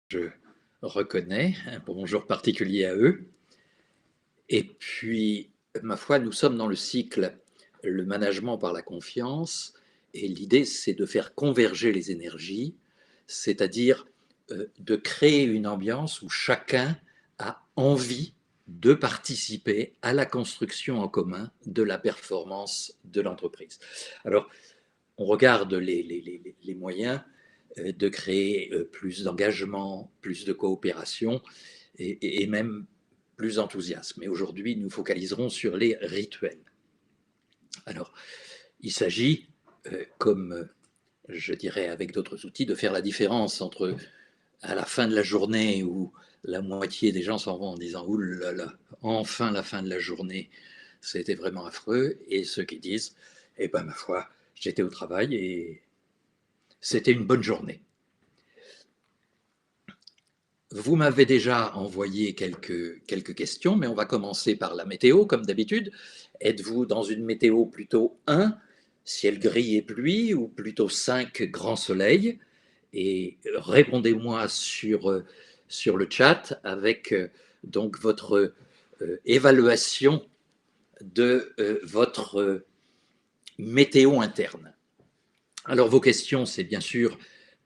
je reconnais, un bonjour particulier à eux. Et puis, ma foi, nous sommes dans le cycle, le management par la confiance, et l'idée, c'est de faire converger les énergies, c'est-à-dire de créer une ambiance où chacun a envie de participer à la construction en commun de la performance de l'entreprise. Alors, on regarde les moyens de créer plus d'engagement, plus de coopération et même plus d'enthousiasme. Et aujourd'hui, nous focaliserons sur les rituels. Alors, il s'agit, comme je dirais avec d'autres outils, de faire la différence entre à la fin de la journée où la moitié des gens s'en vont en disant « Ouh là là, enfin la fin de la journée, c'était vraiment affreux » et ceux qui disent « Eh ben ma foi, j'étais au travail et c'était une bonne journée ». Vous m'avez déjà envoyé quelques questions, mais on va commencer par la météo, comme d'habitude. Êtes-vous dans une météo plutôt 1, ciel gris et pluie, ou plutôt 5, grand soleil? Et répondez-moi sur le chat avec donc votre évaluation de votre météo interne. Alors vos questions, c'est bien sûr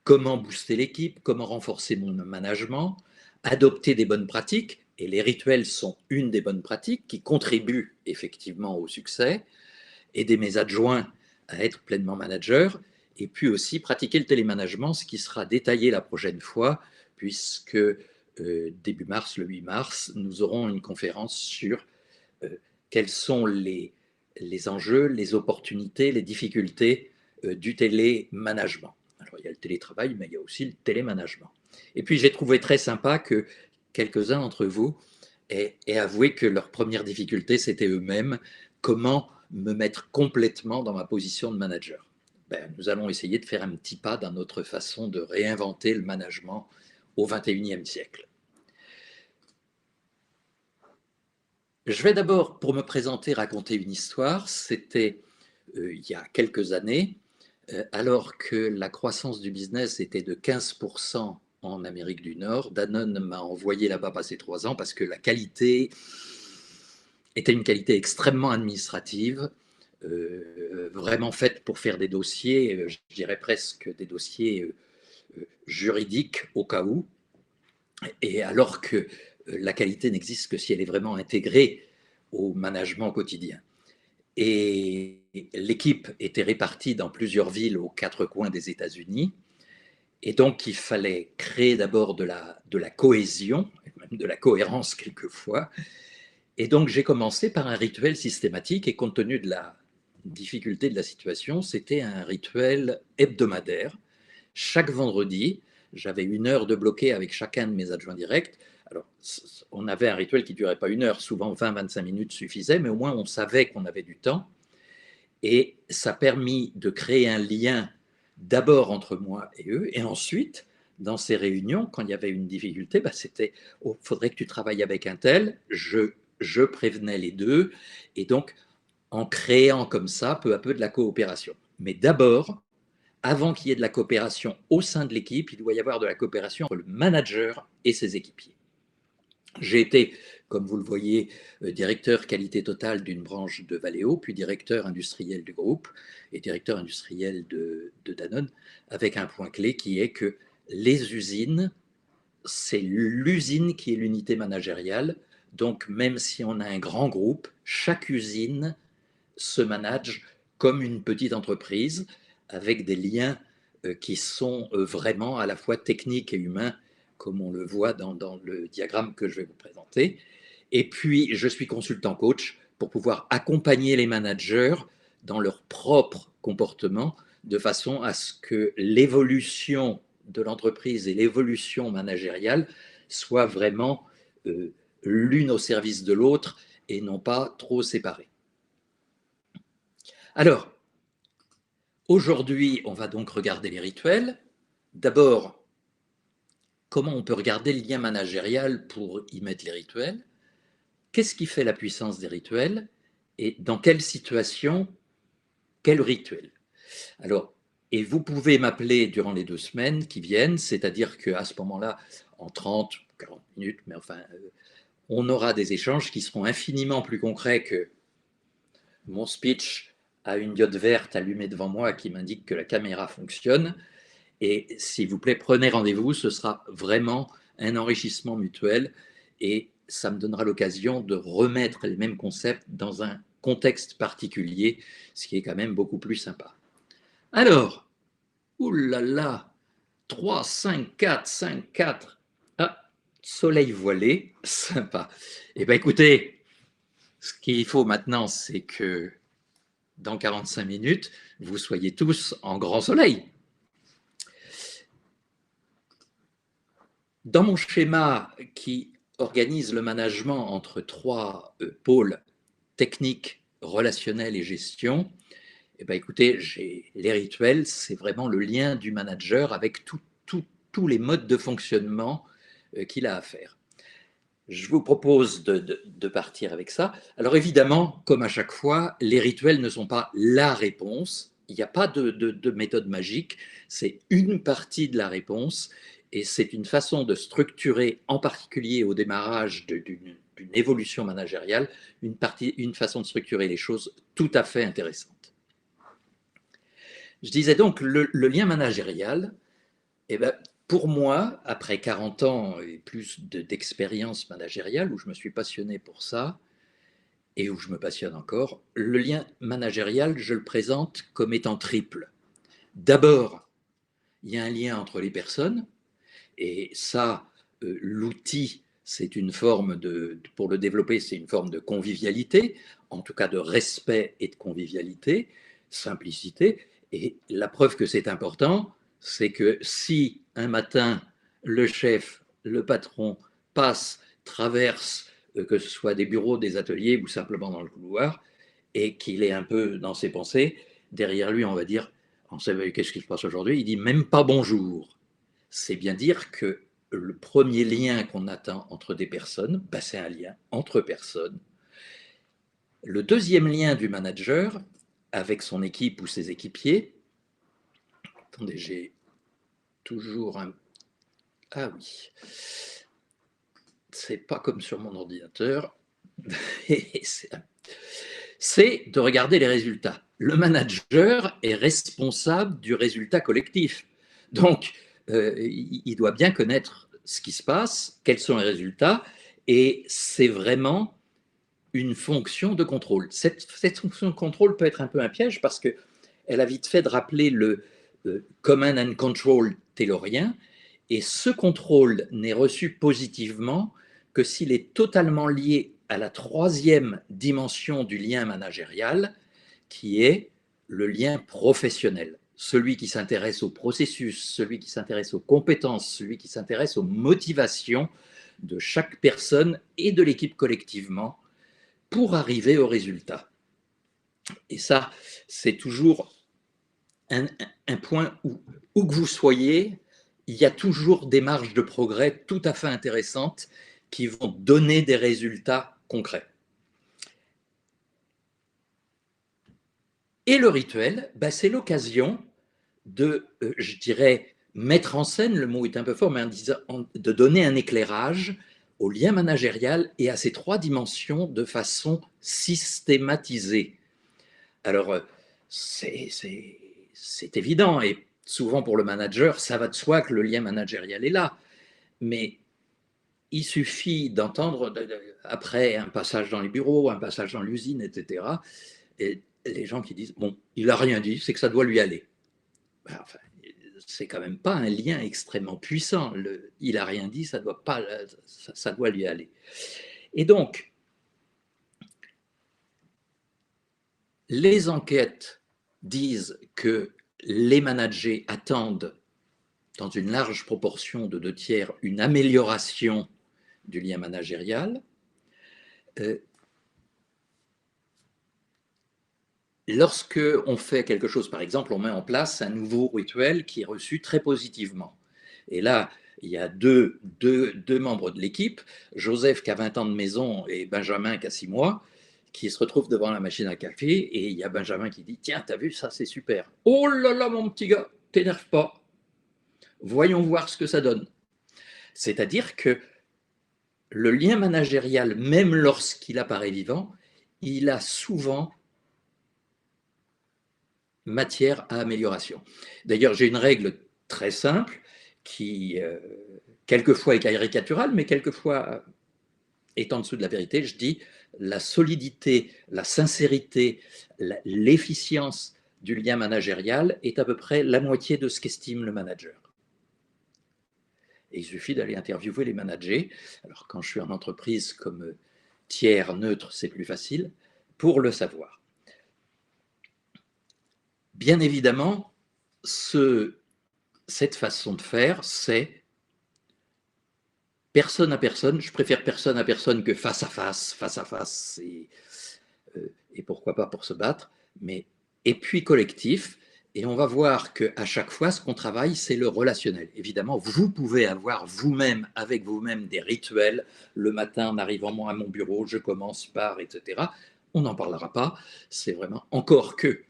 comment booster l'équipe, comment renforcer mon management, adopter des bonnes pratiques, et les rituels sont une des bonnes pratiques qui contribuent effectivement au succès, aider mes adjoints à être pleinement managers, et puis aussi pratiquer le télémanagement, ce qui sera détaillé la prochaine fois, puisque début mars, le 8 mars, nous aurons une conférence sur quels sont les enjeux, les opportunités, les difficultés du télémanagement. Alors, il y a le télétravail, mais il y a aussi le télémanagement. Et puis, j'ai trouvé très sympa que quelques-uns d'entre vous aient avoué que leur première difficulté, c'était eux-mêmes. Comment me mettre complètement dans ma position de manager? Ben, nous allons essayer de faire un petit pas dans notre façon de réinventer le management au XXIe siècle. Je vais d'abord, pour me présenter, raconter une histoire. C'était il y a quelques années, alors que la croissance du business était de 15% en Amérique du Nord. Danone m'a envoyé là-bas passer 3 ans parce que la qualité était une qualité extrêmement administrative, vraiment faite pour faire des dossiers, je dirais presque des dossiers juridiques au cas où. Et alors que la qualité n'existe que si elle est vraiment intégrée au management quotidien. Et l'équipe était répartie dans plusieurs villes aux 4 coins des États-Unis. Et donc, il fallait créer d'abord de la cohésion, même de la cohérence quelquefois. Et donc, j'ai commencé par un rituel systématique. Et compte tenu de la difficulté de la situation, c'était un rituel hebdomadaire. Chaque vendredi, j'avais 1 heure de bloqué avec chacun de mes adjoints directs. Alors, on avait un rituel qui ne durait pas 1 heure, souvent 20-25 minutes suffisait, mais au moins on savait qu'on avait du temps. Et ça a permis de créer un lien d'abord entre moi et eux, et ensuite, dans ces réunions, quand il y avait une difficulté, bah c'était oh, faudrait que tu travailles avec un tel, je prévenais les deux, et donc en créant comme ça, peu à peu, de la coopération. Mais d'abord, avant qu'il y ait de la coopération au sein de l'équipe, il doit y avoir de la coopération entre le manager et ses équipiers. J'ai été, comme vous le voyez, directeur qualité totale d'une branche de Valeo, puis directeur industriel du groupe et directeur industriel de Danone, avec un point clé qui est que les usines, c'est l'usine qui est l'unité managériale. Donc, même si on a un grand groupe, chaque usine se manage comme une petite entreprise avec des liens qui sont vraiment à la fois techniques et humains, comme on le voit dans le diagramme que je vais vous présenter. Et puis, je suis consultant coach pour pouvoir accompagner les managers dans leur propre comportement de façon à ce que l'évolution de l'entreprise et l'évolution managériale soient vraiment l'une au service de l'autre et non pas trop séparées. Alors, aujourd'hui, on va donc regarder les rituels. D'abord, comment on peut regarder le lien managérial pour y mettre les rituels? Qu'est-ce qui fait la puissance des rituels? Et dans quelle situation, quel rituel? Alors, Et vous pouvez m'appeler durant les 2 semaines qui viennent, c'est-à-dire qu'à ce moment-là, en 30, 40 minutes, mais enfin, on aura des échanges qui seront infiniment plus concrets que mon speech à une diode verte allumée devant moi qui m'indique que la caméra fonctionne. Et s'il vous plaît, prenez rendez-vous, ce sera vraiment un enrichissement mutuel et ça me donnera l'occasion de remettre les mêmes concepts dans un contexte particulier, ce qui est quand même beaucoup plus sympa. Alors, oulala, 3, 5, 4, 5, 4. Ah, soleil voilé, sympa. Eh bien, écoutez, ce qu'il faut maintenant, c'est que dans 45 minutes, vous soyez tous en grand soleil. Dans mon schéma qui organise le management entre 3 pôles technique, relationnel et gestion, eh bien, écoutez, les rituels, c'est vraiment le lien du manager avec tous les modes de fonctionnement qu'il a à faire. Je vous propose de partir avec ça. Alors évidemment, comme à chaque fois, les rituels ne sont pas la réponse. Il n'y a pas de méthode magique. C'est une partie de la réponse et c'est une façon de structurer, en particulier au démarrage d'une évolution managériale, une façon de structurer les choses tout à fait intéressante. Je disais donc, le lien managérial, eh ben, pour moi, après 40 ans et plus d'expérience managériale, où je me suis passionné pour ça, et où je me passionne encore, le lien managérial, je le présente comme étant triple. D'abord, il y a un lien entre les personnes, et ça, l'outil, c'est une forme pour le développer, c'est une forme de convivialité, en tout cas de respect et de convivialité, simplicité, et la preuve que c'est important, c'est que si un matin, le chef, le patron passe, traverse, que ce soit des bureaux, des ateliers ou simplement dans le couloir, et qu'il est un peu dans ses pensées, derrière lui, on va dire, on sait qu'est-ce qui se passe aujourd'hui, il dit même pas bonjour. C'est bien dire que le premier lien qu'on attend entre des personnes, ben c'est un lien entre personnes. Le deuxième lien du manager avec son équipe ou ses équipiers, attendez, j'ai toujours un... Ah oui, c'est pas comme sur mon ordinateur, c'est de regarder les résultats. Le manager est responsable du résultat collectif. Donc, il doit bien connaître ce qui se passe, quels sont les résultats, et c'est vraiment une fonction de contrôle. Cette fonction de contrôle peut être un peu un piège parce qu'elle a vite fait de rappeler le command and control taylorien, et ce contrôle n'est reçu positivement que s'il est totalement lié à la troisième dimension du lien managérial, qui est le lien professionnel. Celui qui s'intéresse au processus, celui qui s'intéresse aux compétences, celui qui s'intéresse aux motivations de chaque personne et de l'équipe collectivement pour arriver au résultat. Et ça, c'est toujours un point où que vous soyez, il y a toujours des marges de progrès tout à fait intéressantes qui vont donner des résultats concrets. Et le rituel, bah, c'est l'occasion de, je dirais, mettre en scène, le mot est un peu fort, mais de donner un éclairage au lien managérial et à ces 3 dimensions de façon systématisée. Alors, c'est évident, et souvent pour le manager, ça va de soi que le lien managérial est là, mais il suffit d'entendre, après un passage dans les bureaux, un passage dans l'usine, etc., et les gens qui disent, bon, il n'a rien dit, c'est que ça doit lui aller. Ben, enfin, c'est quand même pas un lien extrêmement puissant. Il n'a rien dit, ça doit lui aller. Et donc, les enquêtes disent que les managers attendent, dans une large proportion de 2/3, une amélioration du lien managérial. Lorsque on fait quelque chose, par exemple, on met en place un nouveau rituel qui est reçu très positivement. Et là, il y a deux membres de l'équipe, Joseph qui a 20 ans de maison et Benjamin qui a 6 mois, qui se retrouve devant la machine à café et il y a Benjamin qui dit « Tiens, t'as vu, ça c'est super. Oh là là, mon petit gars, t'énerve pas. Voyons voir ce que ça donne. » C'est-à-dire que le lien managérial, même lorsqu'il apparaît vivant, il a souvent matière à amélioration. D'ailleurs, j'ai une règle très simple qui, quelquefois est caricaturale, mais quelquefois est en dessous de la vérité. Je dis la solidité, la sincérité, l'efficience du lien managérial est à peu près la moitié de ce qu'estime le manager. Et il suffit d'aller interviewer les managers. Alors, quand je suis en entreprise comme tiers neutre, c'est plus facile pour le savoir. Bien évidemment, cette façon de faire, c'est personne à personne. Je préfère personne à personne que face à face, et pourquoi pas pour se battre, mais et puis collectif. Et on va voir qu'à chaque fois, ce qu'on travaille, c'est le relationnel. Évidemment, vous pouvez avoir vous-même, avec vous-même, des rituels. Le matin, en arrivant à mon bureau, je commence par, etc. On n'en parlera pas. C'est vraiment encore que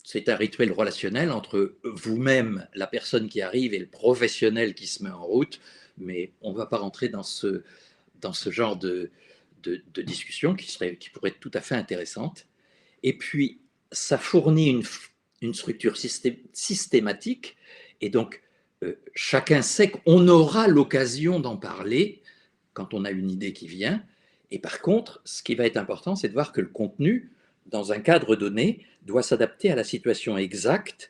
c'est un rituel relationnel entre vous-même, la personne qui arrive, et le professionnel qui se met en route. Mais on ne va pas rentrer dans ce genre de discussion qui pourrait être tout à fait intéressante. Et puis, ça fournit une structure systématique, et donc chacun sait qu'on aura l'occasion d'en parler quand on a une idée qui vient. Et par contre, ce qui va être important, c'est de voir que le contenu, dans un cadre donné, doit s'adapter à la situation exacte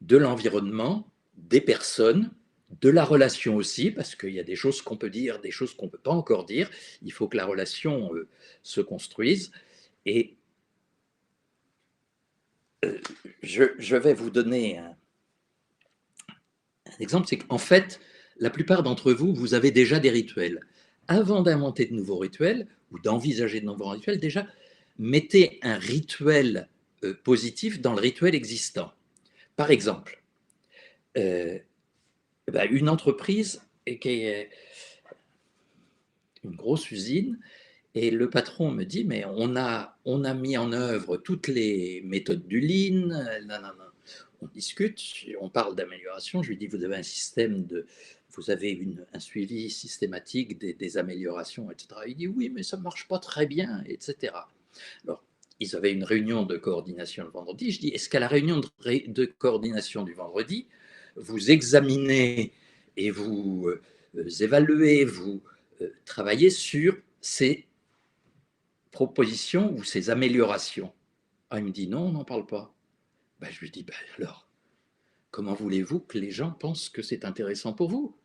de l'environnement, des personnes, de la relation aussi, parce qu'il y a des choses qu'on peut dire, des choses qu'on ne peut pas encore dire. Il faut que la relation se construise. Et je vais vous donner un exemple, c'est qu'en fait, la plupart d'entre vous, vous avez déjà des rituels. Avant d'inventer de nouveaux rituels ou d'envisager de nouveaux rituels, déjà, mettez un rituel positif dans le rituel existant. Par exemple, une entreprise qui est une grosse usine, et le patron me dit, mais on a mis en œuvre toutes les méthodes du Lean, non, non, non. On discute, on parle d'amélioration, je lui dis, vous avez un système vous avez un suivi systématique des améliorations, etc. Il dit, oui, mais ça ne marche pas très bien, etc. Alors, ils avaient une réunion de coordination le vendredi, je dis, est-ce qu'à la réunion de coordination du vendredi, vous examinez et vous évaluez, vous travaillez sur ces propositions ou ces améliorations? Ah, il me dit non, on n'en parle pas. Ben, je lui dis, ben, alors, comment voulez-vous que les gens pensent que c'est intéressant pour vous?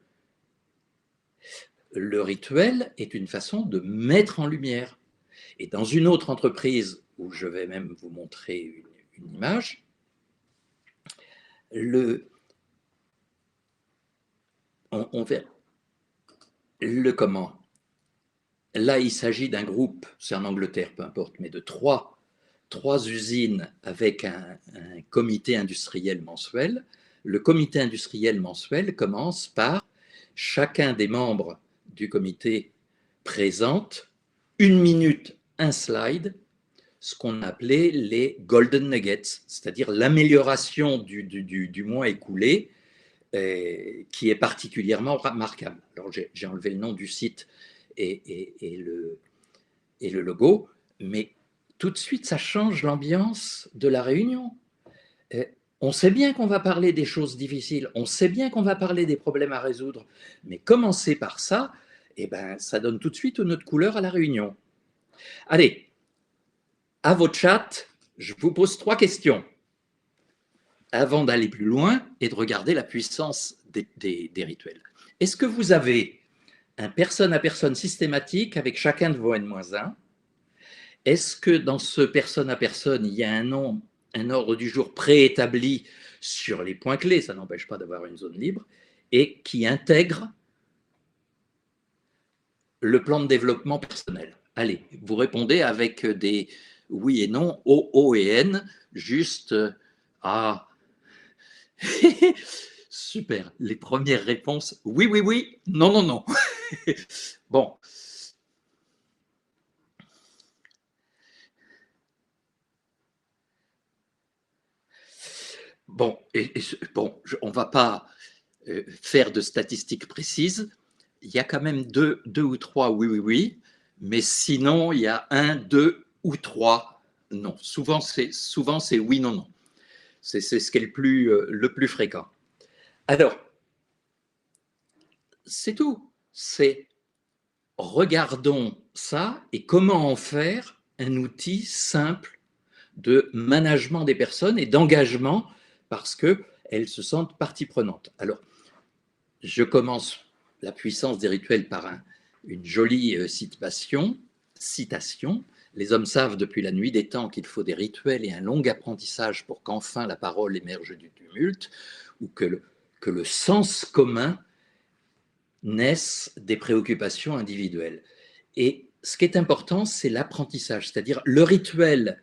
Le rituel est une façon de mettre en lumière. Et dans une autre entreprise, où je vais même vous montrer une image, on verra le comment. Là, il s'agit d'un groupe, c'est en Angleterre, peu importe, mais de trois usines avec un comité industriel mensuel. Le comité industriel mensuel commence par chacun des membres du comité présente 1 minute, un slide, ce qu'on appelait les golden nuggets, c'est-à-dire l'amélioration du mois écoulé, qui est particulièrement remarquable. Alors j'ai enlevé le nom du site et le logo, mais tout de suite, ça change l'ambiance de la réunion. On sait bien qu'on va parler des choses difficiles, on sait bien qu'on va parler des problèmes à résoudre, mais commencer par ça, eh ben, ça donne tout de suite une autre couleur à la réunion. Allez, à votre chat, je vous pose 3 questions avant d'aller plus loin et de regarder la puissance des rituels. Est-ce que vous avez un personne-à-personne systématique avec chacun de vos N-1? Est-ce que dans ce personne-à-personne, il y a un ordre du jour préétabli sur les points clés, ça n'empêche pas d'avoir une zone libre, et qui intègre le plan de développement personnel? Allez, vous répondez avec des oui et non, O et N, juste ah. Super, les premières réponses, oui, oui, oui, non, non, non. Bon. bon, bon, on ne va pas faire de statistiques précises. Il y a quand même deux ou trois oui, oui, oui, mais sinon, il y a un, deux ou trois non. Souvent, c'est oui, non, non. C'est ce qui est le plus fréquent. Alors, c'est tout. C'est regardons ça et comment en faire un outil simple de management des personnes et d'engagement parce qu'elles se sentent partie prenante. Alors, je commence la puissance des rituels par une jolie citation. Les hommes savent depuis la nuit des temps qu'il faut des rituels et un long apprentissage pour qu'enfin la parole émerge du tumulte, ou que le sens commun naisse des préoccupations individuelles. Et ce qui est important, c'est l'apprentissage, c'est-à-dire le rituel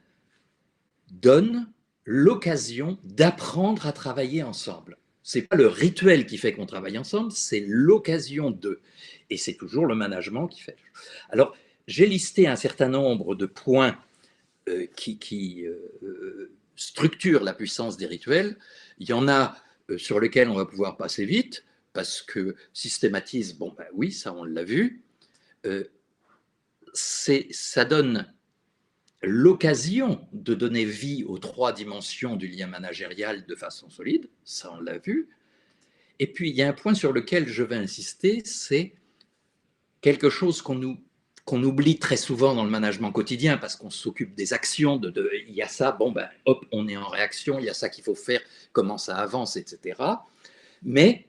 donne l'occasion d'apprendre à travailler ensemble. Ce n'est pas le rituel qui fait qu'on travaille ensemble, c'est l'occasion de. Et c'est toujours le management qui fait. Alors, j'ai listé un certain nombre de points qui structurent la puissance des rituels. Il y en a sur lesquels on va pouvoir passer vite, parce que systématise, bon ben oui, ça on l'a vu. Ça donne l'occasion de donner vie aux trois dimensions du lien managérial de façon solide, ça on l'a vu. Et puis il y a un point sur lequel je vais insister, c'est quelque chose qu'on oublie très souvent dans le management quotidien parce qu'on s'occupe des actions, il y a ça, bon ben hop, on est en réaction, il y a ça qu'il faut faire, comment ça avance, etc. Mais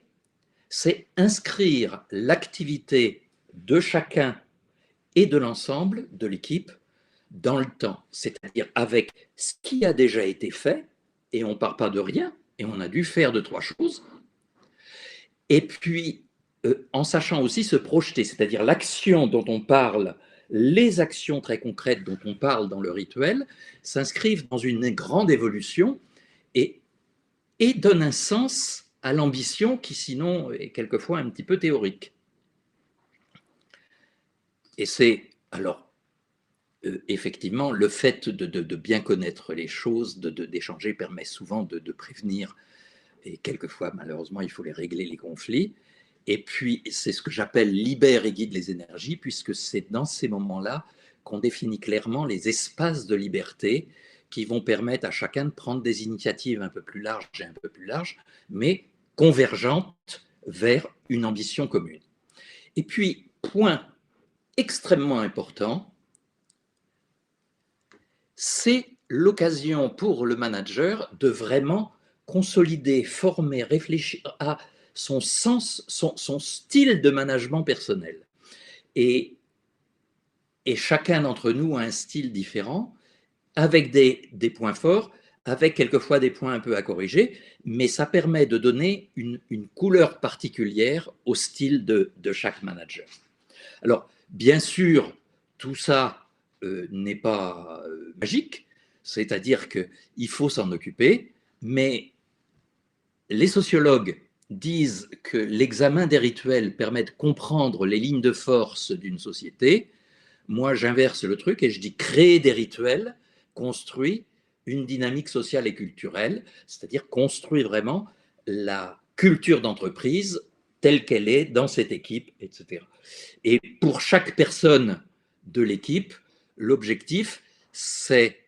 c'est inscrire l'activité de chacun et de l'ensemble de l'équipe dans le temps, c'est-à-dire avec ce qui a déjà été fait, et on ne part pas de rien, et on a dû faire deux, trois choses, et puis en sachant aussi se projeter, c'est-à-dire l'action dont on parle, les actions très concrètes dont on parle dans le rituel, s'inscrivent dans une grande évolution et donnent un sens à l'ambition qui sinon est quelquefois un petit peu théorique. Et c'est alors effectivement, le fait de bien connaître les choses, d'échanger, permet souvent de prévenir, et quelquefois, malheureusement, il faut les régler, les conflits. Et puis, c'est ce que j'appelle libère et guide les énergies, puisque c'est dans ces moments-là qu'on définit clairement les espaces de liberté qui vont permettre à chacun de prendre des initiatives un peu plus larges et un peu plus larges, mais convergentes vers une ambition commune. Et puis, point extrêmement important, c'est l'occasion pour le manager de vraiment consolider, former, réfléchir à son sens, son style de management personnel. Et chacun d'entre nous a un style différent, avec des points forts, avec quelquefois des points un peu à corriger, mais ça permet de donner une couleur particulière au style de chaque manager. Alors, bien sûr, tout ça n'est pas magique, c'est-à-dire qu'il faut s'en occuper, mais les sociologues disent que l'examen des rituels permet de comprendre les lignes de force d'une société. Moi, j'inverse le truc et je dis créer des rituels construit une dynamique sociale et culturelle, c'est-à-dire construit vraiment la culture d'entreprise telle qu'elle est dans cette équipe, etc. Et pour chaque personne de l'équipe, l'objectif, c'est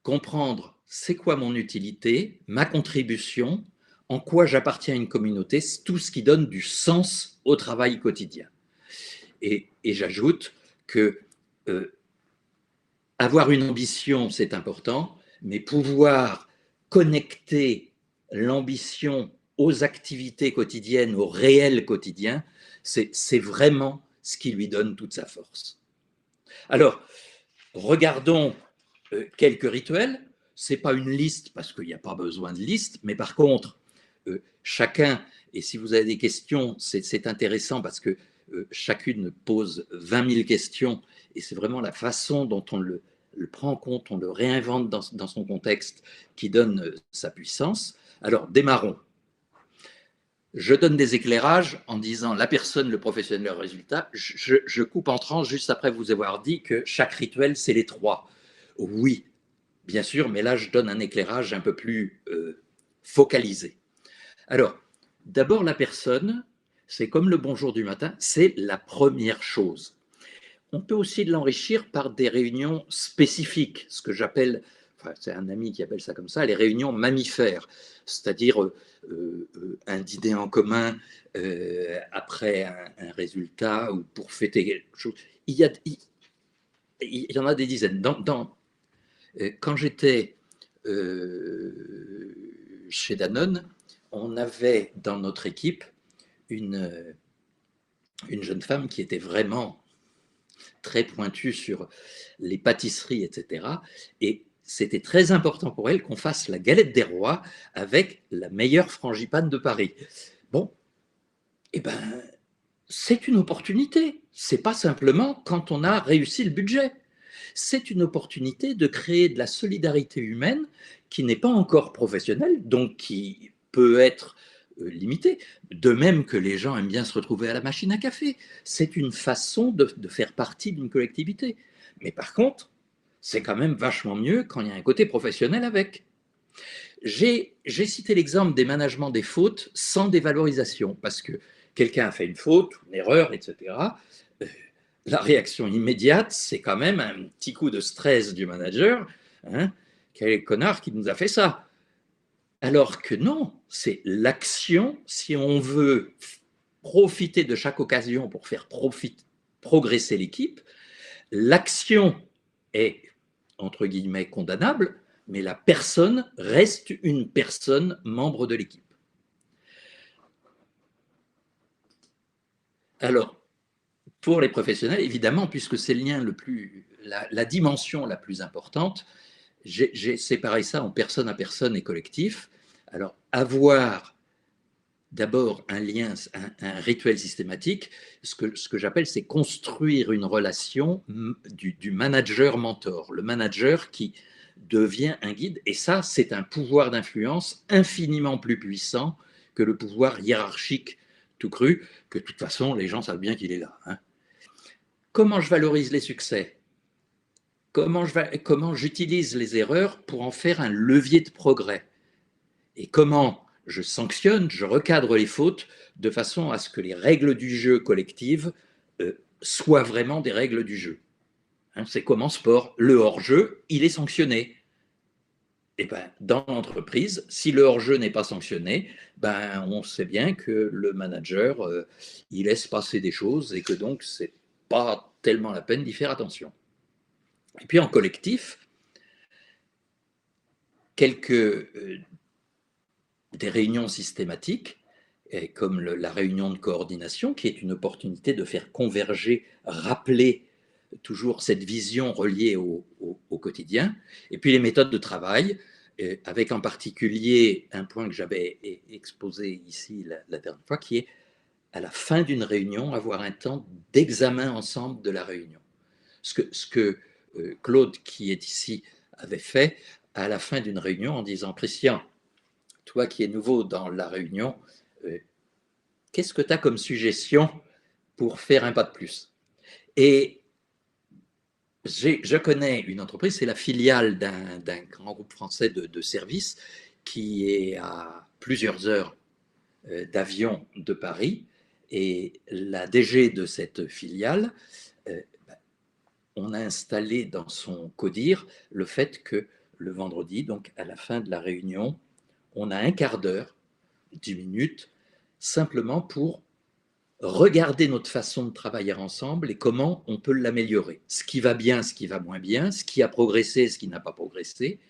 comprendre c'est quoi mon utilité, ma contribution, en quoi j'appartiens à une communauté, tout ce qui donne du sens au travail quotidien. Et j'ajoute que avoir une ambition, c'est important, mais pouvoir connecter l'ambition aux activités quotidiennes, au réel quotidien, c'est vraiment ce qui lui donne toute sa force. Alors, regardons quelques rituels. Ce n'est pas une liste, parce qu'il n'y a pas besoin de liste, mais par contre, chacun, et si vous avez des questions, c'est intéressant parce que chacune pose 20 000 questions, et c'est vraiment la façon dont on le prend en compte, on le réinvente dans son contexte qui donne sa puissance. Alors, démarrons. Je donne des éclairages en disant la personne, le professionnel, le résultat. Je coupe en tranches juste après vous avoir dit que chaque rituel, c'est les trois. Oui, bien sûr, mais là, je donne un éclairage un peu plus focalisé. Alors, d'abord, la personne, c'est comme le bonjour du matin, c'est la première chose. On peut aussi l'enrichir par des réunions spécifiques, ce que j'appelle, enfin, c'est un ami qui appelle ça comme ça, les réunions mammifères, c'est-à-dire un dîner en commun après un résultat ou pour fêter quelque chose. Il y en a des dizaines. Quand j'étais chez Danone, on avait dans notre équipe une, une jeune femme qui était vraiment très pointue sur les pâtisseries, etc. Et c'était très important pour elle qu'on fasse la galette des rois avec la meilleure frangipane de Paris. Bon, eh ben, c'est une opportunité. C'est pas simplement quand on a réussi le budget. C'est une opportunité de créer de la solidarité humaine qui n'est pas encore professionnelle, donc qui peut être limitée. De même que les gens aiment bien se retrouver à la machine à café. C'est une façon de faire partie d'une collectivité. Mais par contre, c'est quand même vachement mieux quand il y a un côté professionnel avec. J'ai cité l'exemple des managements des fautes sans dévalorisation, parce que quelqu'un a fait une faute, une erreur, etc. La réaction immédiate, c'est quand même un petit coup de stress du manager. Hein, quel connard qui nous a fait ça? Alors que non, c'est l'action, si on veut profiter de chaque occasion pour faire progresser l'équipe, l'action est, entre guillemets, condamnable, mais la personne reste une personne membre de l'équipe. Alors, pour les professionnels, évidemment, puisque c'est le lien le plus, la dimension la plus importante, j'ai séparé ça en personne à personne et collectif. Alors, avoir d'abord un lien, un rituel systématique, ce que j'appelle, c'est construire une relation du manager-mentor, le manager qui devient un guide, et ça, c'est un pouvoir d'influence infiniment plus puissant que le pouvoir hiérarchique tout cru, que de toute façon, les gens savent bien qu'il est là. Hein. Comment je valorise les succès? Comment j'utilise les erreurs pour en faire un levier de progrès? Et comment je sanctionne, je recadre les fautes de façon à ce que les règles du jeu collectives soient vraiment des règles du jeu. Hein, c'est comme en sport, le hors-jeu, il est sanctionné. Et ben, dans l'entreprise, si le hors-jeu n'est pas sanctionné, ben, on sait bien que le manager, il laisse passer des choses et que donc, c'est pas tellement la peine d'y faire attention. Et puis en collectif, des réunions systématiques, comme la réunion de coordination, qui est une opportunité de faire converger, rappeler toujours cette vision reliée au quotidien, et puis les méthodes de travail, avec en particulier un point que j'avais exposé ici la dernière fois, qui est à la fin d'une réunion, avoir un temps d'examen ensemble de la réunion. Ce que Claude, qui est ici, avait fait à la fin d'une réunion en disant, Christian, toi qui es nouveau dans la réunion, qu'est-ce que tu as comme suggestion pour faire un pas de plus? Et je connais une entreprise, c'est la filiale d'un grand groupe français de services qui est à plusieurs heures d'avion de Paris. Et la DG de cette filiale, on a installé dans son CODIR le fait que le vendredi, donc à la fin de la réunion, on a un quart d'heure, 10 minutes, simplement pour regarder notre façon de travailler ensemble et comment on peut l'améliorer. Ce qui va bien, ce qui va moins bien, ce qui a progressé, ce qui n'a pas progressé.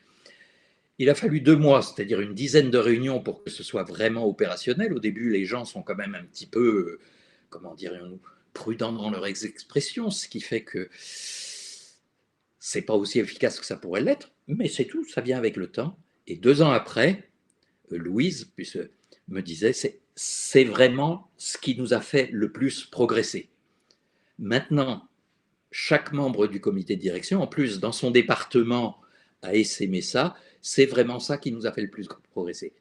Il a fallu 2 mois, c'est-à-dire une dizaine de réunions pour que ce soit vraiment opérationnel. Au début, les gens sont quand même un petit peu, comment dirions-nous, prudents dans leurs expressions, ce qui fait que c'est pas aussi efficace que ça pourrait l'être, mais c'est tout, ça vient avec le temps. Et 2 ans après, Louise me disait, c'est vraiment ce qui nous a fait le plus progresser. Maintenant, chaque membre du comité de direction, en plus dans son département, a essaimé ça, c'est vraiment ça qui nous a fait le plus progresser.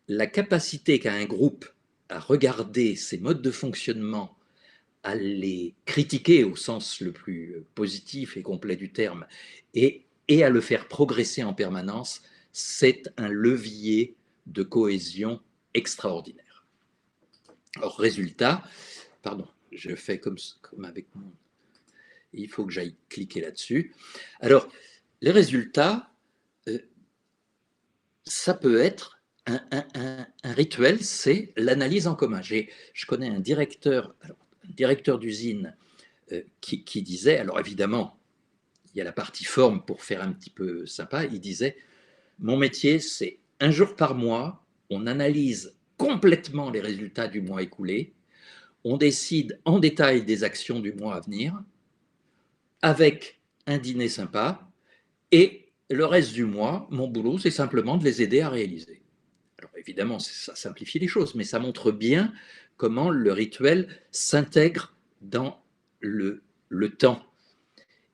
La capacité qu'a un groupe à regarder ses modes de fonctionnement, à les critiquer au sens le plus positif et complet du terme, et et à le faire progresser en permanence, c'est un levier de cohésion extraordinaire. Alors, résultat, pardon, je fais comme avec mon... Il faut que j'aille cliquer là-dessus. Alors, les résultats, ça peut être un rituel, c'est l'analyse en commun. Je connais un directeur d'usine qui disait, alors évidemment, il y a la partie forme pour faire un petit peu sympa, il disait, mon métier, c'est un jour par mois, on analyse complètement les résultats du mois écoulé, on décide en détail des actions du mois à venir, avec un dîner sympa, et le reste du mois, mon boulot, c'est simplement de les aider à réaliser. Alors évidemment, ça simplifie les choses, mais ça montre bien comment le rituel s'intègre dans le temps.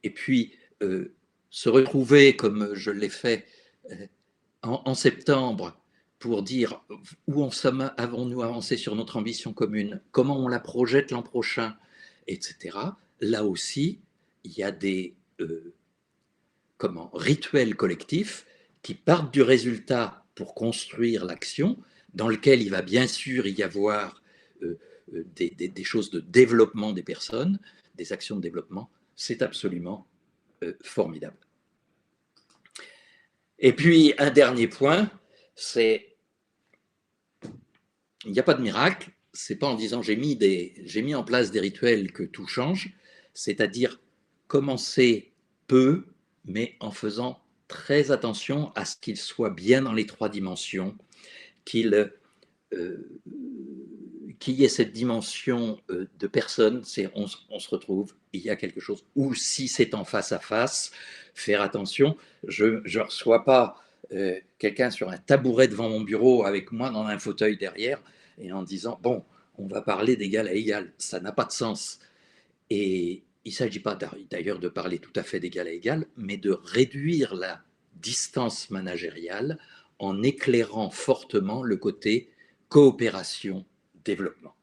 Et puis, se retrouver, comme je l'ai fait en septembre, pour dire où avons-nous avancé sur notre ambition commune, comment on la projette l'an prochain, etc. Là aussi, il y a des rituels collectifs qui partent du résultat pour construire l'action, dans lequel il va bien sûr y avoir des choses de développement des personnes, des actions de développement. C'est absolument formidable. Et puis, un dernier point, c'est il n'y a pas de miracle, c'est pas en disant j'ai mis en place des rituels que tout change, c'est-à-dire commencer peu, mais en faisant très attention à ce qu'il soit bien dans les 3 dimensions, qu'il y ait cette dimension de personne, c'est on se retrouve, il y a quelque chose, ou si c'est en face à face, faire attention, je ne reçois pas quelqu'un sur un tabouret devant mon bureau avec moi dans un fauteuil derrière et en disant bon, on va parler d'égal à égal, ça n'a pas de sens. Et il ne s'agit pas d'ailleurs de parler tout à fait d'égal à égal, mais de réduire la distance managériale en éclairant fortement le côté coopération, développement.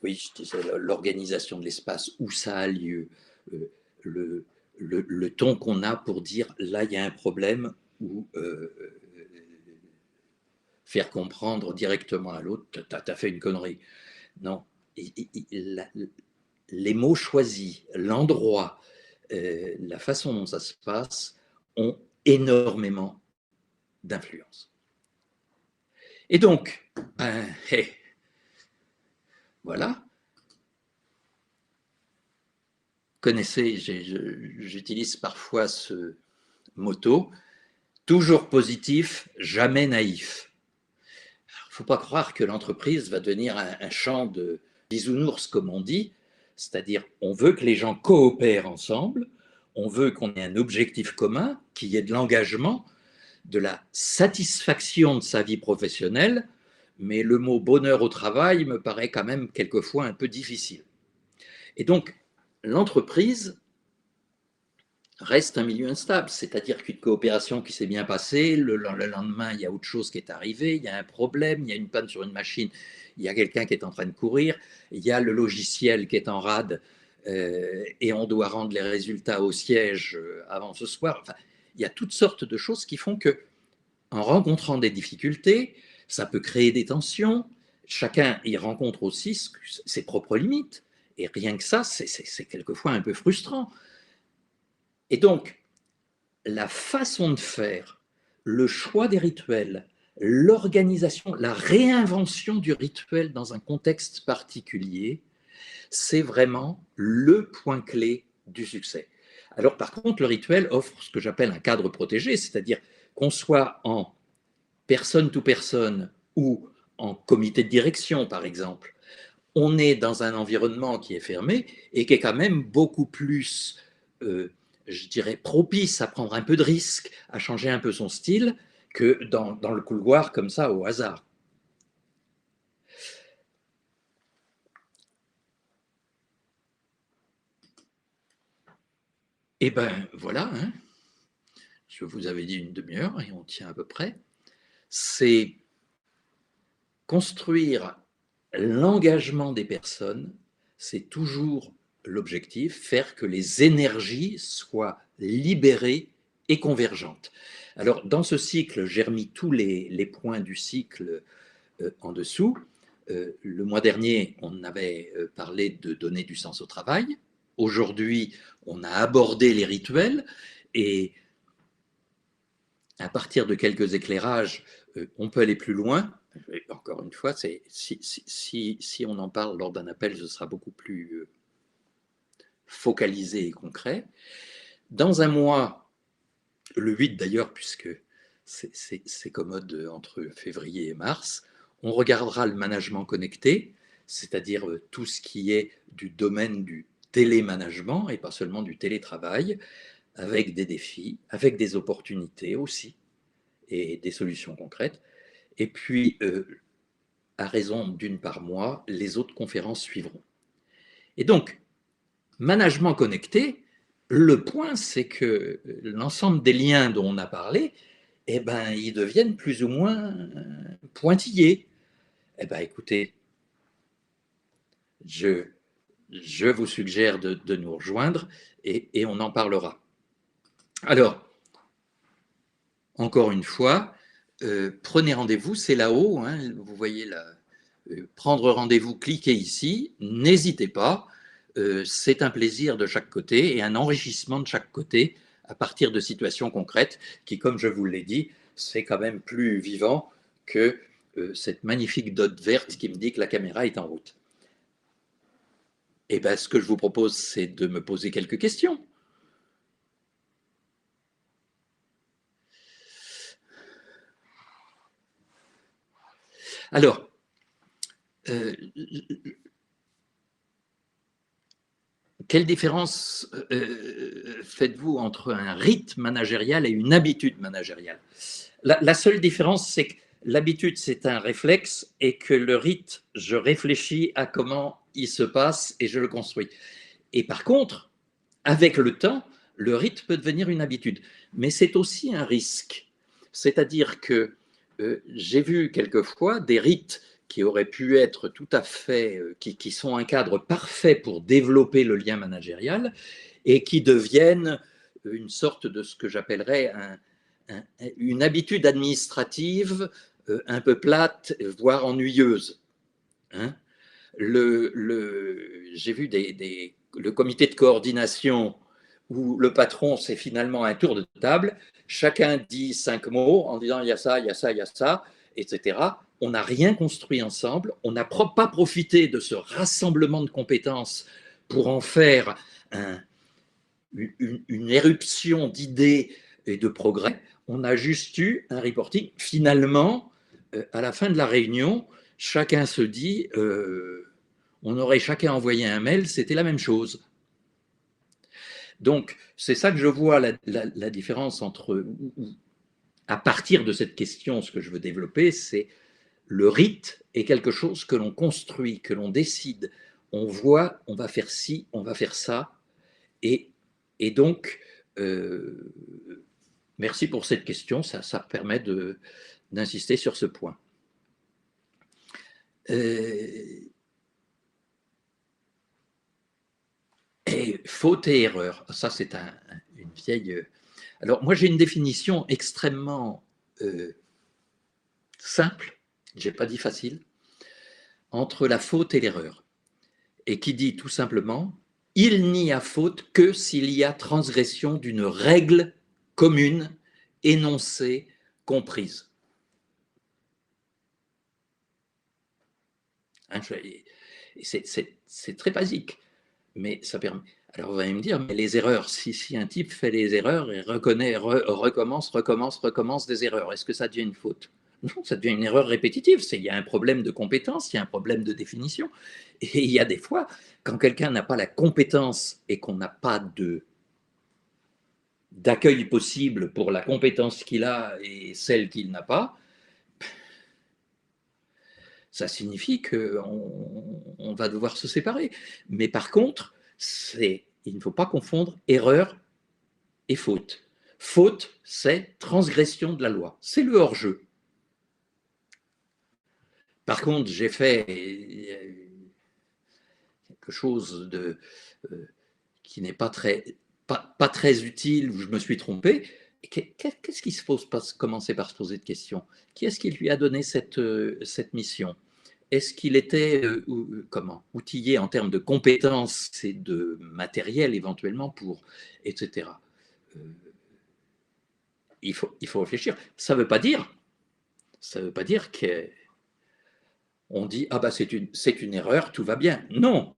Oui, je disais l'organisation de l'espace, où ça a lieu, le ton qu'on a pour dire là il y a un problème, ou faire comprendre directement à l'autre t'as fait une connerie. Non, les mots choisis, l'endroit, la façon dont ça se passe ont énormément d'influence. Et donc, voilà. Connaissez, j'utilise parfois ce motto, toujours positif, jamais naïf. Il ne faut pas croire que l'entreprise va devenir un champ de bisounours, comme on dit, c'est-à-dire on veut que les gens coopèrent ensemble, on veut qu'on ait un objectif commun, qu'il y ait de l'engagement, de la satisfaction de sa vie professionnelle, mais le mot bonheur au travail me paraît quand même quelquefois un peu difficile. Et donc, l'entreprise reste un milieu instable, c'est-à-dire qu'une coopération qui s'est bien passée, le lendemain, il y a autre chose qui est arrivé, il y a un problème, il y a une panne sur une machine, il y a quelqu'un qui est en train de courir, il y a le logiciel qui est en rade et on doit rendre les résultats au siège avant ce soir. Enfin, il y a toutes sortes de choses qui font que, en rencontrant des difficultés, ça peut créer des tensions, chacun y rencontre aussi ses propres limites, et rien que ça, c'est quelquefois un peu frustrant. Et donc, la façon de faire, le choix des rituels, l'organisation, la réinvention du rituel dans un contexte particulier, c'est vraiment le point clé du succès. Alors par contre, le rituel offre ce que j'appelle un cadre protégé, c'est-à-dire qu'on soit en personne to personne ou en comité de direction, par exemple, on est dans un environnement qui est fermé et qui est quand même beaucoup plus, je dirais, propice à prendre un peu de risque, à changer un peu son style, que dans le couloir comme ça, au hasard. Et ben voilà, hein, je vous avais dit une demi-heure et on tient à peu près. C'est construire l'engagement des personnes, c'est toujours l'objectif, faire que les énergies soient libérées et convergentes. Alors, dans ce cycle, j'ai remis tous les points du cycle en dessous. Le mois dernier, on avait parlé de donner du sens au travail. Aujourd'hui, on a abordé les rituels et à partir de quelques éclairages, on peut aller plus loin. Et encore une fois, si on en parle lors d'un appel, ce sera beaucoup plus focalisé et concret. Dans un mois, le 8 d'ailleurs, puisque c'est commode entre février et mars, on regardera le management connecté, c'est-à-dire tout ce qui est du domaine du télémanagement et pas seulement du télétravail, avec des défis, avec des opportunités aussi et des solutions concrètes. Et puis, à raison d'une par mois, les autres conférences suivront. Et donc, management connecté, le point, c'est que l'ensemble des liens dont on a parlé, eh ben, ils deviennent plus ou moins pointillés. Eh ben, écoutez, je vous suggère de nous rejoindre et on en parlera. Alors, encore une fois, prenez rendez-vous, c'est là-haut, hein, vous voyez là, prendre rendez-vous, cliquez ici, n'hésitez pas, c'est un plaisir de chaque côté et un enrichissement de chaque côté à partir de situations concrètes qui, comme je vous l'ai dit, c'est quand même plus vivant que cette magnifique dot verte qui me dit que la caméra est en route. Et bien, ce que je vous propose, c'est de me poser quelques questions. Alors, quelle différence faites-vous entre un rythme managérial et une habitude managériale? La seule différence, c'est que l'habitude, c'est un réflexe et que le rythme, je réfléchis à comment il se passe et je le construis. Et par contre, avec le temps, le rythme peut devenir une habitude. Mais c'est aussi un risque. C'est-à-dire que j'ai vu quelquefois des rites qui auraient pu être tout à fait, qui sont un cadre parfait pour développer le lien managérial et qui deviennent une sorte de ce que j'appellerais une habitude administrative un peu plate, voire ennuyeuse. Hein. J'ai vu le comité de coordination où le patron, c'est finalement un tour de table, chacun dit 5 mots en disant il y a ça, il y a ça, il y a ça, etc. On n'a rien construit ensemble, on n'a pas profité de ce rassemblement de compétences pour en faire une éruption d'idées et de progrès. On a juste eu un reporting. Finalement, à la fin de la réunion, chacun se dit on aurait chacun envoyé un mail, c'était la même chose. Donc, c'est ça que je vois la différence entre, à partir de cette question, ce que je veux développer, c'est le rite est quelque chose que l'on construit, que l'on décide. On voit, on va faire ci, on va faire ça. Et donc, merci pour cette question, ça permet d'insister sur ce point. Et faute et erreur, ça c'est une vieille... Alors moi j'ai une définition extrêmement simple, j'ai pas dit facile, entre la faute et l'erreur, et qui dit tout simplement il n'y a faute que s'il y a transgression d'une règle commune, énoncée, comprise. Hein, c'est très basique, mais ça permet. Alors vous allez me dire, mais les erreurs, si un type fait des erreurs et recommence des erreurs, est-ce que ça devient une faute? Non, ça devient une erreur répétitive. Il y a un problème de compétence, il y a un problème de définition. Et il y a des fois, quand quelqu'un n'a pas la compétence et qu'on n'a pas d'accueil possible pour la compétence qu'il a et celle qu'il n'a pas, ça signifie qu'on va devoir se séparer. Mais par contre, il ne faut pas confondre erreur et faute. Faute, c'est transgression de la loi. C'est le hors-jeu. Par contre, j'ai fait quelque chose qui n'est pas très utile, où je me suis trompé. Qu'est-ce qu'il faut commencer par se poser de questions? Qui est-ce qui lui a donné cette mission? Est-ce qu'il était outillé en termes de compétences et de matériel éventuellement pour, etc. Il faut réfléchir. Ça ne veut pas dire qu'on dit ah bah c'est une erreur, tout va bien. Non.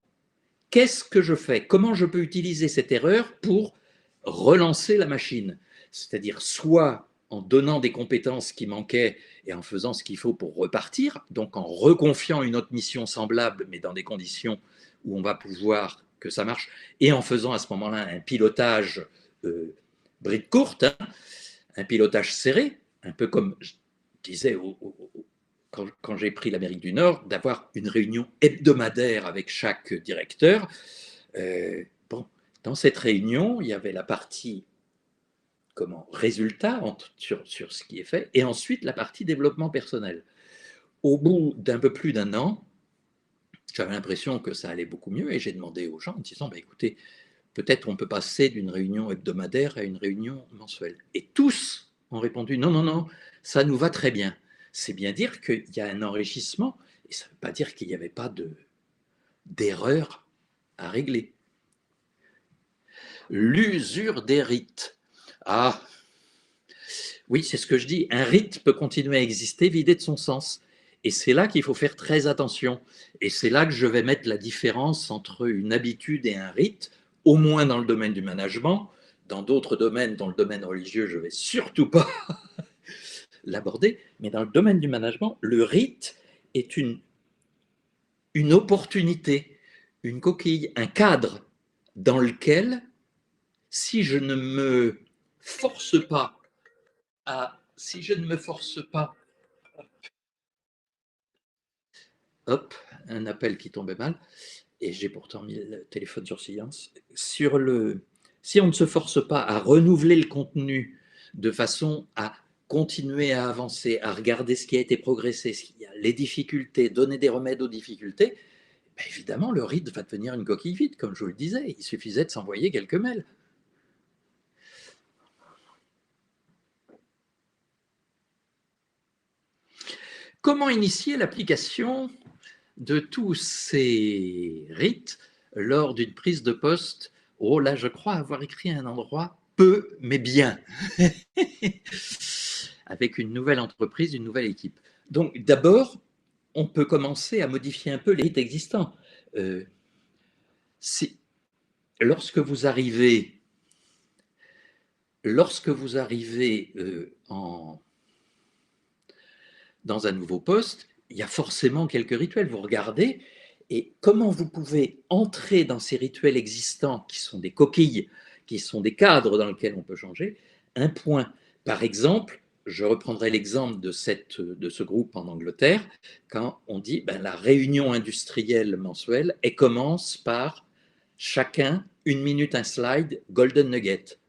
Qu'est-ce que je fais? Comment je peux utiliser cette erreur pour relancer la machine? C'est-à-dire soit en donnant des compétences qui manquaient et en faisant ce qu'il faut pour repartir, donc en reconfiant une autre mission semblable, mais dans des conditions où on va pouvoir que ça marche, et en faisant à ce moment-là un pilotage bride courte, hein, un pilotage serré, un peu comme je disais quand j'ai pris l'Amérique du Nord, d'avoir une réunion hebdomadaire avec chaque directeur. Bon, dans cette réunion, il y avait la partie résultat sur ce qui est fait, et ensuite la partie développement personnel. Au bout d'un peu plus d'un an, j'avais l'impression que ça allait beaucoup mieux, et j'ai demandé aux gens en disant, bah, écoutez, peut-être on peut passer d'une réunion hebdomadaire à une réunion mensuelle. Et tous ont répondu, non, non, non, ça nous va très bien. C'est bien dire qu'il y a un enrichissement, et ça ne veut pas dire qu'il n'y avait pas d'erreur à régler. L'usure des rites. Ah, oui, c'est ce que je dis. Un rite peut continuer à exister vidé de son sens. Et c'est là qu'il faut faire très attention. Et c'est là que je vais mettre la différence entre une habitude et un rite, au moins dans le domaine du management. Dans d'autres domaines, dans le domaine religieux, je ne vais surtout pas l'aborder. Mais dans le domaine du management, le rite est une opportunité, une coquille, un cadre dans lequel, si je ne me force pas si je ne me force pas, hop, un appel qui tombait mal, et j'ai pourtant mis le téléphone sur silence, si on ne se force pas à renouveler le contenu de façon à continuer à avancer, à regarder ce qui a été progressé, les difficultés, donner des remèdes aux difficultés, ben évidemment, le rite va devenir une coquille vide, comme je vous le disais. Il suffisait de s'envoyer quelques mails. Comment initier l'application de tous ces rites lors d'une prise de poste? Oh là, je crois avoir écrit un endroit peu, mais bien, avec une nouvelle entreprise, une nouvelle équipe. Donc d'abord, on peut commencer à modifier un peu les rites existants. Si, lorsque vous arrivez dans un nouveau poste, il y a forcément quelques rituels. Vous regardez, et comment vous pouvez entrer dans ces rituels existants qui sont des coquilles, qui sont des cadres dans lesquels on peut changer. Un point, par exemple, je reprendrai l'exemple de ce groupe en Angleterre, quand on dit la réunion industrielle mensuelle, elle commence par chacun, 1 minute, un slide, golden nugget.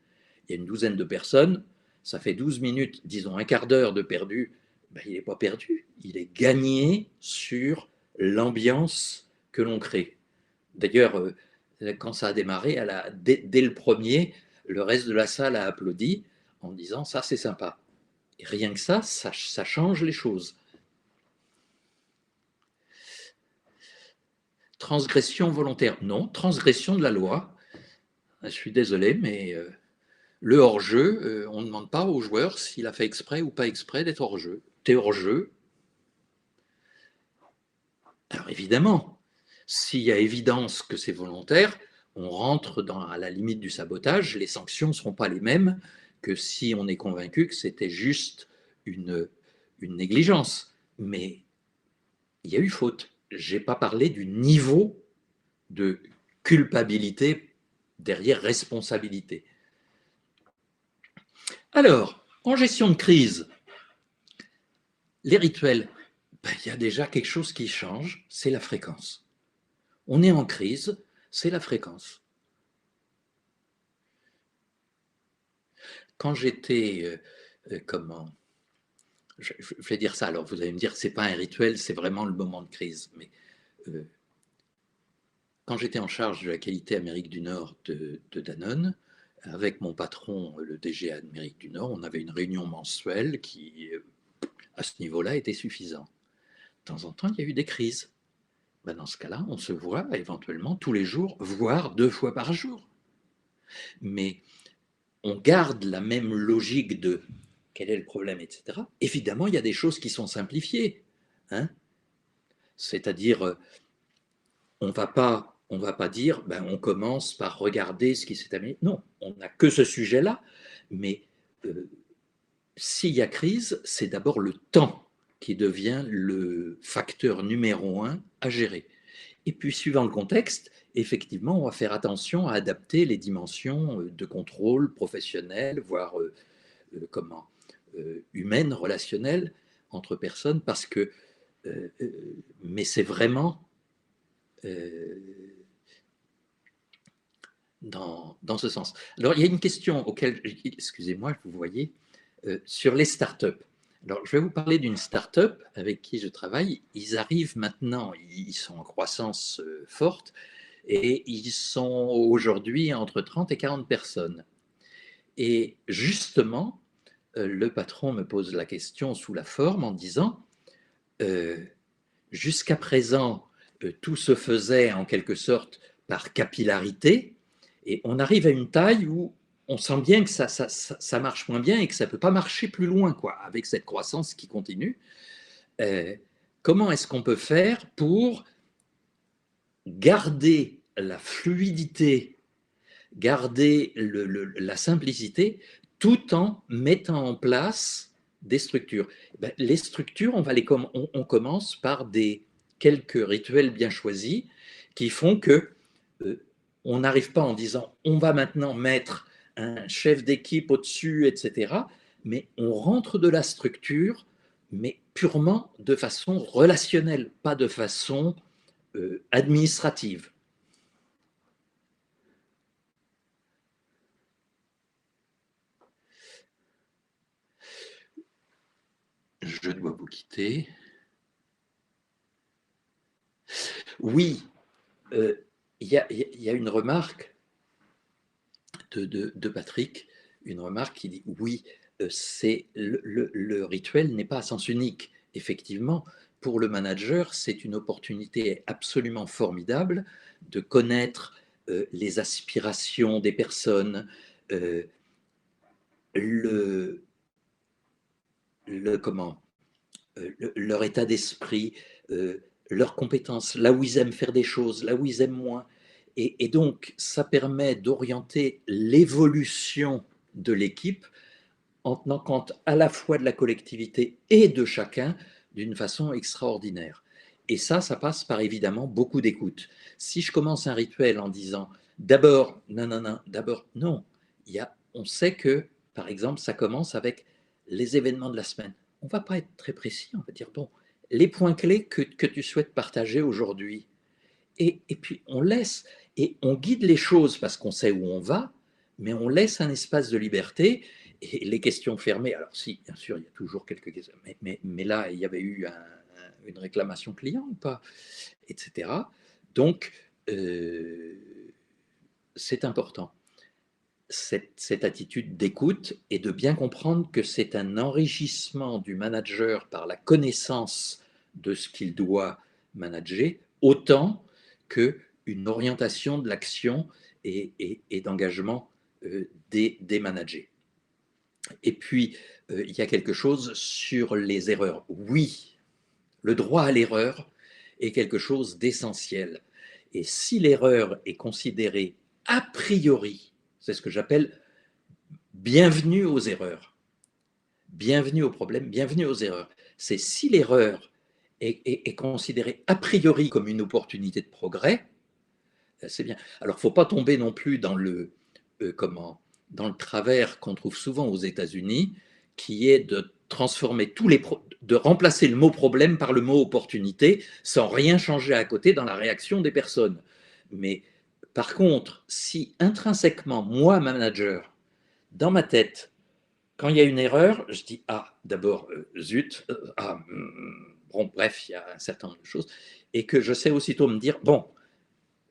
Il y a une douzaine de personnes, ça fait 12 minutes, disons un quart d'heure de perdu. Il n'est pas perdu, il est gagné sur l'ambiance que l'on crée. D'ailleurs, quand ça a démarré, dès le premier, le reste de la salle a applaudi en disant ça c'est sympa. Et rien que ça change les choses. Transgression volontaire, non. Transgression de la loi. Je suis désolé, mais le hors-jeu, on ne demande pas au joueur s'il a fait exprès ou pas exprès d'être hors-jeu. T'es hors-jeu. Alors évidemment, s'il y a évidence que c'est volontaire, on rentre à la limite du sabotage. Les sanctions ne seront pas les mêmes que si on est convaincu que c'était juste une négligence. Mais il y a eu faute. Je n'ai pas parlé du niveau de culpabilité derrière responsabilité. Alors, en gestion de crise, les rituels, il y a déjà quelque chose qui change, c'est la fréquence. On est en crise, c'est la fréquence. Quand j'étais, je vais dire ça, alors vous allez me dire, c'est pas un rituel, c'est vraiment le moment de crise. Mais quand j'étais en charge de la qualité Amérique du Nord de Danone, avec mon patron, le DG Amérique du Nord, on avait une réunion mensuelle qui, à ce niveau-là, était suffisant. De temps en temps, il y a eu des crises. Ben dans ce cas-là, on se voit éventuellement tous les jours, voire 2 fois par jour. Mais on garde la même logique de quel est le problème, etc. Évidemment, il y a des choses qui sont simplifiées. Hein, c'est-à-dire, on ne va pas dire, ben, on commence par regarder ce qui s'est amélioré. Non, on n'a que ce sujet-là. Mais s'il y a crise, c'est d'abord le temps qui devient le facteur numéro un à gérer. Et puis, suivant le contexte, effectivement, on va faire attention à adapter les dimensions de contrôle professionnel, voire humaine, relationnelle entre personnes, parce que, mais c'est vraiment dans ce sens. Alors, il y a une question auquel, excusez-moi, vous voyez, sur les startups. Alors, je vais vous parler d'une startup avec qui je travaille. Ils arrivent maintenant, ils sont en croissance forte, et ils sont aujourd'hui entre 30 et 40 personnes. Et justement, le patron me pose la question sous la forme en disant, jusqu'à présent, tout se faisait en quelque sorte par capillarité, et on arrive à une taille où on sent bien que ça marche moins bien et que ça ne peut pas marcher plus loin, quoi, avec cette croissance qui continue. Comment est-ce qu'on peut faire pour garder la fluidité, garder la simplicité, tout en mettant en place des structures? Ben, les structures, on commence par quelques rituels bien choisis qui font que on n'arrive pas en disant on va maintenant mettre un chef d'équipe au-dessus, etc. Mais on rentre de la structure, mais purement de façon relationnelle, pas de façon administrative. Je dois vous quitter. Oui, il y a une remarque de Patrick, une remarque qui dit oui, c'est le rituel n'est pas à sens unique. Effectivement, pour le manager, c'est une opportunité absolument formidable de connaître les aspirations des personnes, euh, le, comment, leur état d'esprit, leurs compétences, là où ils aiment faire des choses, là où ils aiment moins. Et donc, ça permet d'orienter l'évolution de l'équipe en tenant compte à la fois de la collectivité et de chacun d'une façon extraordinaire. Et ça passe par évidemment beaucoup d'écoute. Si je commence un rituel en disant d'abord, non, non, non, d'abord, non, on sait que, par exemple, ça commence avec les événements de la semaine. On ne va pas être très précis, on va dire, bon, les points clés que tu souhaites partager aujourd'hui. Et puis on laisse, et on guide les choses parce qu'on sait où on va, mais on laisse un espace de liberté. Et les questions fermées, alors si, bien sûr, il y a toujours quelques questions, mais là, il y avait eu une réclamation client ou pas, etc. Donc, c'est important, cette attitude d'écoute et de bien comprendre que c'est un enrichissement du manager par la connaissance de ce qu'il doit manager, autant qu'une orientation de l'action et d'engagement des managers. Et puis, il y a quelque chose sur les erreurs. Oui, le droit à l'erreur est quelque chose d'essentiel. Et si l'erreur est considérée a priori, c'est ce que j'appelle bienvenue aux erreurs, bienvenue aux problèmes, bienvenue aux erreurs. C'est si l'erreur est considérée a priori comme une opportunité de progrès, c'est bien. Alors, il ne faut pas tomber non plus dans dans le travers qu'on trouve souvent aux États-Unis, qui est de transformer de remplacer le mot problème par le mot opportunité, sans rien changer à côté dans la réaction des personnes. Mais par contre, si intrinsèquement, moi, manager, dans ma tête, quand il y a une erreur, je dis ah, d'abord, zut, bon, bref, il y a un certain nombre de choses, et que je sais aussitôt me dire bon,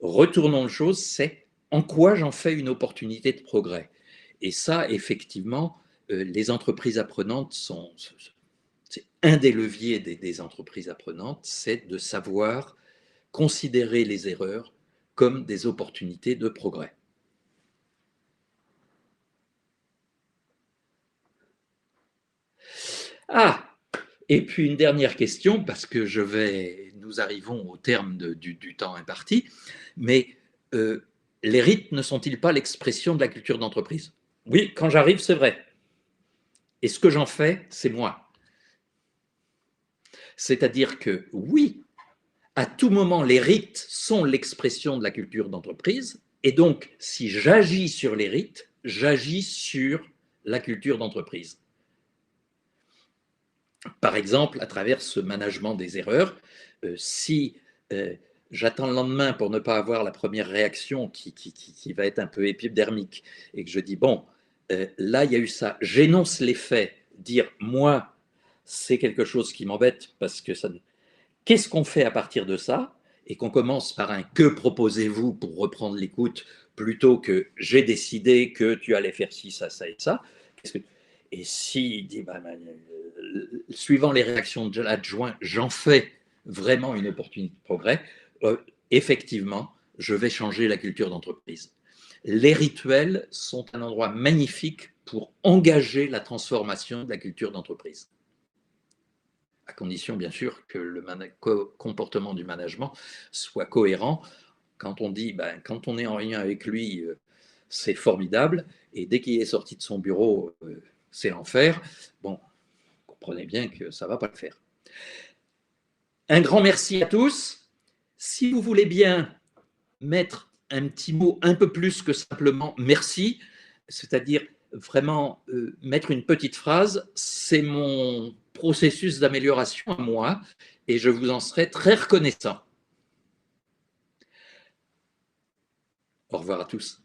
Retournons les choses, c'est en quoi j'en fais une opportunité de progrès. Et ça, effectivement, les entreprises apprenantes sont, c'est un des leviers des entreprises apprenantes, c'est de savoir considérer les erreurs comme des opportunités de progrès. Ah, et puis une dernière question, parce que nous arrivons au terme du temps imparti, mais euh, les rites ne sont-ils pas l'expression de la culture d'entreprise? Oui, quand j'arrive, c'est vrai. Et ce que j'en fais, c'est moi. C'est-à-dire que oui, à tout moment, les rites sont l'expression de la culture d'entreprise. Et donc, si j'agis sur les rites, j'agis sur la culture d'entreprise. Par exemple, à travers ce management des erreurs, si j'attends le lendemain pour ne pas avoir la première réaction qui va être un peu épidermique et que je dis, bon, là, il y a eu ça, j'énonce les faits, dire, moi, c'est quelque chose qui m'embête parce que ça... Qu'est-ce qu'on fait à partir de ça? Et qu'on commence par un que proposez-vous pour reprendre l'écoute plutôt que j'ai décidé que tu allais faire ci, ça et ça. Que... Et si, dit, suivant les réactions de l'adjoint, j'en fais vraiment une opportunité de progrès, effectivement, je vais changer la culture d'entreprise. Les rituels sont un endroit magnifique pour engager la transformation de la culture d'entreprise, à condition bien sûr que le comportement du management soit cohérent. Quand on dit, quand on est en lien avec lui, c'est formidable, et dès qu'il est sorti de son bureau, c'est l'enfer. Bon, comprenez bien que ça ne va pas le faire. Un grand merci à tous. Si vous voulez bien mettre un petit mot un peu plus que simplement merci, c'est-à-dire vraiment mettre une petite phrase, c'est mon processus d'amélioration à moi et je vous en serai très reconnaissant. Au revoir à tous.